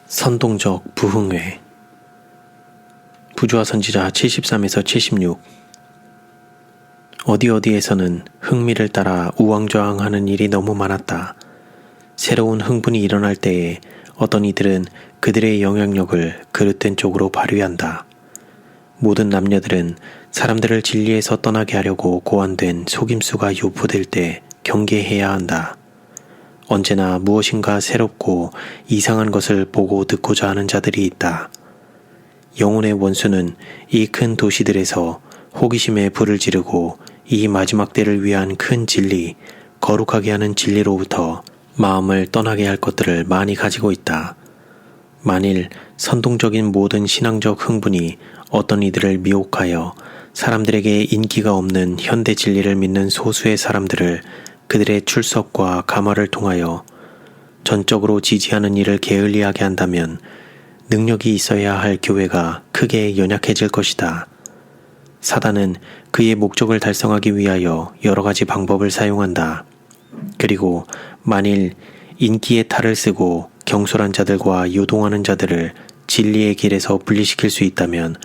선동적 부흥회. 부조화 선지자 73에서 76. 어디에서는 흥미를 따라 우왕좌왕하는 일이 너무 많았다. 새로운 흥분이 일어날 때에 어떤 이들은 그들의 영향력을 그릇된 쪽으로 발휘한다. 모든 남녀들은 사람들을 진리에서 떠나게 하려고 고안된 속임수가 유포될 때 경계해야 한다. 언제나 무엇인가 새롭고 이상한 것을 보고 듣고자 하는 자들이 있다. 영혼의 원수는 이 큰 도시들에서 호기심에 불을 지르고 이 마지막 때를 위한 큰 진리, 거룩하게 하는 진리로부터 마음을 떠나게 할 것들을 많이 가지고 있다. 만일 선동적인 모든 신앙적 흥분이 어떤 이들을 미혹하여 사람들에게 인기가 없는 현대 진리를 믿는 소수의 사람들을 그들의 출석과 감화를 통하여 전적으로 지지하는 일을 게을리하게 한다면 능력이 있어야 할 교회가 크게 연약해질 것이다. 사단은 그의 목적을 달성하기 위하여 여러 가지 방법을 사용한다. 그리고 만일 인기의 탈을 쓰고 경솔한 자들과 요동하는 자들을 진리의 길에서 분리시킬 수 있다면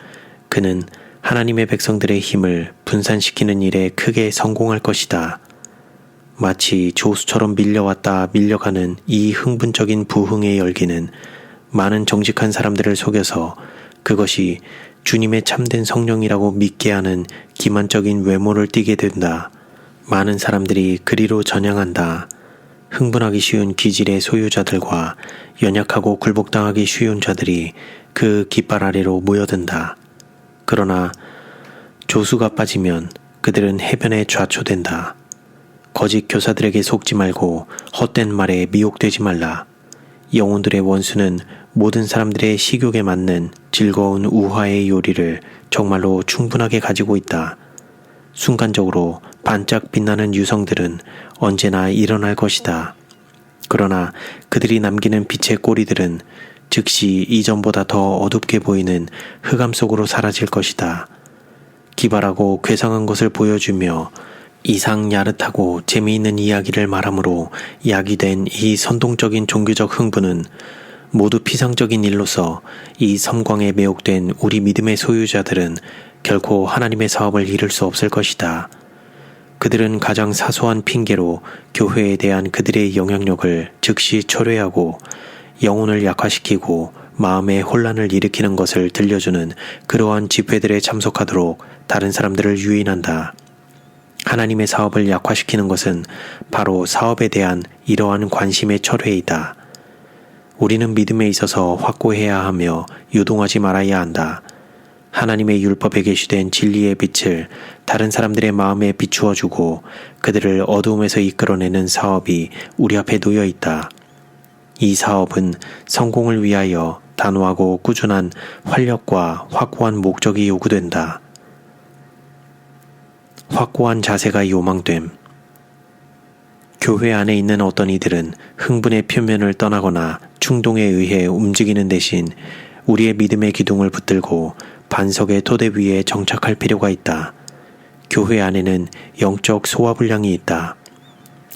그는 하나님의 백성들의 힘을 분산시키는 일에 크게 성공할 것이다. 마치 조수처럼 밀려왔다 밀려가는 이 흥분적인 부흥의 열기는 많은 정직한 사람들을 속여서 그것이 주님의 참된 성령이라고 믿게 하는 기만적인 외모를 띠게 된다. 많은 사람들이 그리로 전향한다. 흥분하기 쉬운 기질의 소유자들과 연약하고 굴복당하기 쉬운 자들이 그 깃발 아래로 모여든다. 그러나 조수가 빠지면 그들은 해변에 좌초된다. 거짓 교사들에게 속지 말고 헛된 말에 미혹되지 말라. 영혼들의 원수는 모든 사람들의 식욕에 맞는 즐거운 우화의 요리를 정말로 충분하게 가지고 있다. 순간적으로 반짝 빛나는 유성들은 언제나 일어날 것이다. 그러나 그들이 남기는 빛의 꼬리들은 즉시 이전보다 더 어둡게 보이는 흑암 속으로 사라질 것이다. 기발하고 괴상한 것을 보여주며 이상 야릇하고 재미있는 이야기를 말함으로 야기된 이 선동적인 종교적 흥분은 모두 피상적인 일로서 이 섬광에 매혹된 우리 믿음의 소유자들은 결코 하나님의 사업을 이룰 수 없을 것이다. 그들은 가장 사소한 핑계로 교회에 대한 그들의 영향력을 즉시 초래하고 영혼을 약화시키고 마음의 혼란을 일으키는 것을 들려주는 그러한 집회들에 참석하도록 다른 사람들을 유인한다. 하나님의 사업을 약화시키는 것은 바로 사업에 대한 이러한 관심의 철회이다. 우리는 믿음에 있어서 확고해야 하며 유동하지 말아야 한다. 하나님의 율법에 계시된 진리의 빛을 다른 사람들의 마음에 비추어주고 그들을 어두움에서 이끌어내는 사업이 우리 앞에 놓여 있다. 이 사업은 성공을 위하여 단호하고 꾸준한 활력과 확고한 목적이 요구된다. 확고한 자세가 요망됨. 교회 안에 있는 어떤 이들은 흥분의 표면을 떠나거나 충동에 의해 움직이는 대신 우리의 믿음의 기둥을 붙들고 반석의 토대 위에 정착할 필요가 있다. 교회 안에는 영적 소화불량이 있다.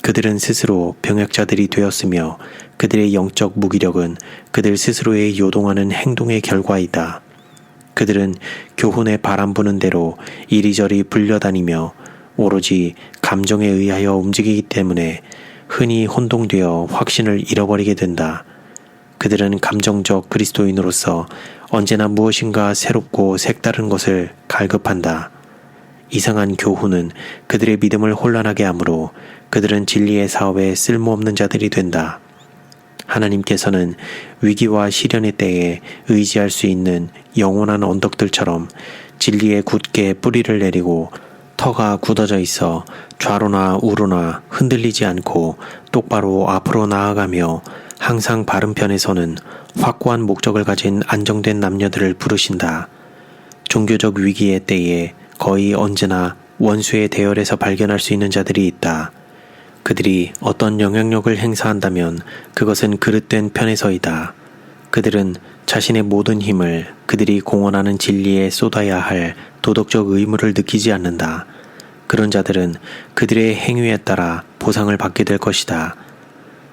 그들은 스스로 병약자들이 되었으며 그들의 영적 무기력은 그들 스스로의 요동하는 행동의 결과이다. 그들은 교훈에 바람 부는 대로 이리저리 불려다니며 오로지 감정에 의하여 움직이기 때문에 흔히 혼동되어 확신을 잃어버리게 된다. 그들은 감정적 그리스도인으로서 언제나 무엇인가 새롭고 색다른 것을 갈급한다. 이상한 교훈은 그들의 믿음을 혼란하게 하므로 그들은 진리의 사업에 쓸모없는 자들이 된다. 하나님께서는 위기와 시련의 때에 의지할 수 있는 영원한 언덕들처럼 진리에 굳게 뿌리를 내리고 터가 굳어져 있어 좌로나 우로나 흔들리지 않고 똑바로 앞으로 나아가며 항상 바른 편에 서는 확고한 목적을 가진 안정된 남녀들을 부르신다. 종교적 위기의 때에 거의 언제나 원수의 대열에서 발견할 수 있는 자들이 있다. 그들이 어떤 영향력을 행사한다면 그것은 그릇된 편에서이다. 그들은 자신의 모든 힘을 그들이 공언하는 진리에 쏟아야 할 도덕적 의무를 느끼지 않는다. 그런 자들은 그들의 행위에 따라 보상을 받게 될 것이다.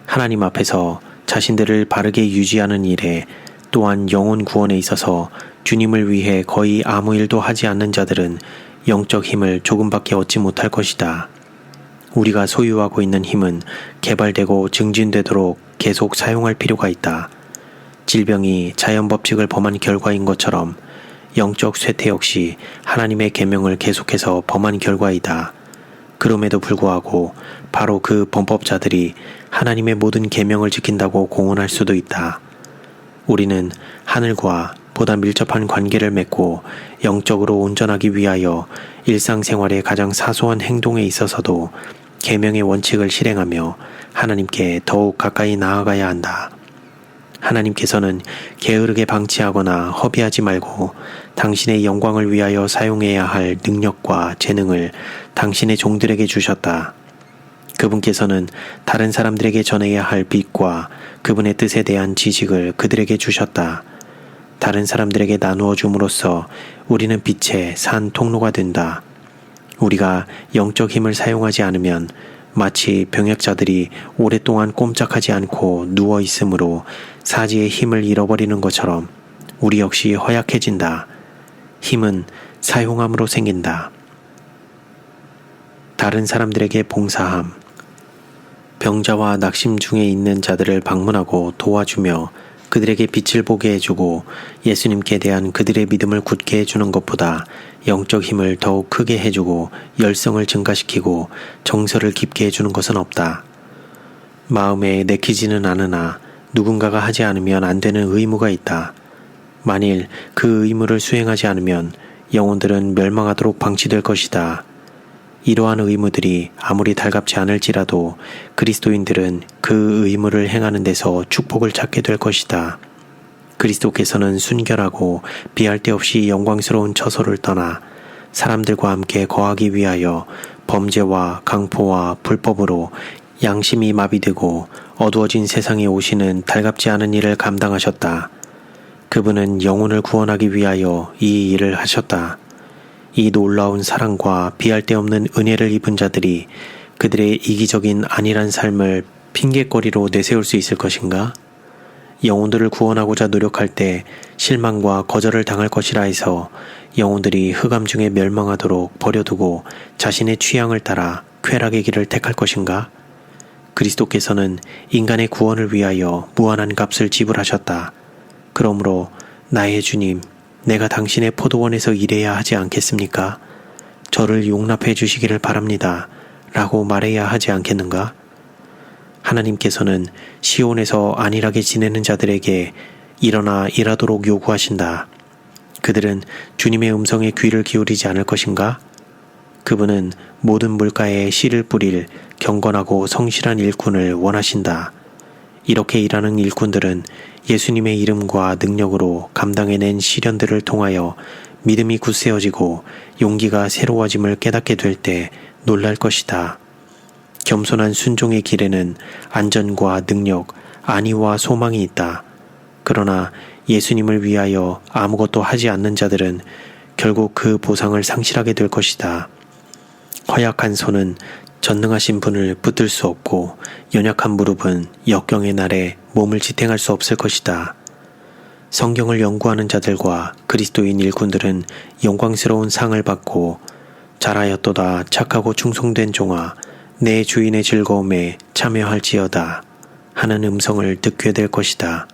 하나님 앞에서 자신들을 바르게 유지하는 일에 또한 영혼 구원에 있어서 주님을 위해 거의 아무 일도 하지 않는 자들은 영적 힘을 조금밖에 얻지 못할 것이다. 우리가 소유하고 있는 힘은 개발되고 증진되도록 계속 사용할 필요가 있다. 질병이 자연 법칙을 범한 결과인 것처럼 영적 쇠퇴 역시 하나님의 계명을 계속해서 범한 결과이다. 그럼에도 불구하고 바로 그 범법자들이 하나님의 모든 계명을 지킨다고 공언할 수도 있다. 우리는 하늘과 보다 밀접한 관계를 맺고 영적으로 온전하기 위하여 일상생활의 가장 사소한 행동에 있어서도 계명의 원칙을 실행하며 하나님께 더욱 가까이 나아가야 한다. 하나님께서는 게으르게 방치하거나 허비하지 말고 당신의 영광을 위하여 사용해야 할 능력과 재능을 당신의 종들에게 주셨다. 그분께서는 다른 사람들에게 전해야 할 빛과 그분의 뜻에 대한 지식을 그들에게 주셨다. 다른 사람들에게 나누어 줌으로써 우리는 빛의 산 통로가 된다. 우리가 영적 힘을 사용하지 않으면 마치 병약자들이 오랫동안 꼼짝하지 않고 누워 있으므로 사지의 힘을 잃어버리는 것처럼 우리 역시 허약해진다. 힘은 사용함으로 생긴다. 다른 사람들에게 봉사함. 병자와 낙심 중에 있는 자들을 방문하고 도와주며 그들에게 빛을 보게 해주고 예수님께 대한 그들의 믿음을 굳게 해주는 것보다 영적 힘을 더욱 크게 해주고 열성을 증가시키고 정서를 깊게 해주는 것은 없다. 마음에 내키지는 않으나 누군가가 하지 않으면 안 되는 의무가 있다. 만일 그 의무를 수행하지 않으면 영혼들은 멸망하도록 방치될 것이다. 이러한 의무들이 아무리 달갑지 않을지라도 그리스도인들은 그 의무를 행하는 데서 축복을 찾게 될 것이다. 그리스도께서는 순결하고 비할 데 없이 영광스러운 처소를 떠나 사람들과 함께 거하기 위하여 범죄와 강포와 불법으로 양심이 마비되고 어두워진 세상에 오시는 달갑지 않은 일을 감당하셨다. 그분은 영혼을 구원하기 위하여 이 일을 하셨다. 이 놀라운 사랑과 비할 데 없는 은혜를 입은 자들이 그들의 이기적인 안일한 삶을 핑계거리로 내세울 수 있을 것인가? 영혼들을 구원하고자 노력할 때 실망과 거절을 당할 것이라 해서 영혼들이 흑암 중에 멸망하도록 버려두고 자신의 취향을 따라 쾌락의 길을 택할 것인가? 그리스도께서는 인간의 구원을 위하여 무한한 값을 지불하셨다. 그러므로 나의 주님, 내가 당신의 포도원에서 일해야 하지 않겠습니까? 저를 용납해 주시기를 바랍니다. 라고 말해야 하지 않겠는가? 하나님께서는 시온에서 안일하게 지내는 자들에게 일어나 일하도록 요구하신다. 그들은 주님의 음성에 귀를 기울이지 않을 것인가? 그분은 모든 물가에 씨를 뿌릴 경건하고 성실한 일꾼을 원하신다. 이렇게 일하는 일꾼들은 예수님의 이름과 능력으로 감당해낸 시련들을 통하여 믿음이 굳세어지고 용기가 새로워짐을 깨닫게 될 때 놀랄 것이다. 겸손한 순종의 길에는 안전과 능력, 안위와 소망이 있다. 그러나 예수님을 위하여 아무것도 하지 않는 자들은 결국 그 보상을 상실하게 될 것이다. 허약한 손은 전능하신 분을 붙들 수 없고 연약한 무릎은 역경의 날에 몸을 지탱할 수 없을 것이다. 성경을 연구하는 자들과 그리스도인 일꾼들은 영광스러운 상을 받고 잘하였도다 착하고 충성된 종아 내 주인의 즐거움에 참여할지어다 하는 음성을 듣게 될 것이다.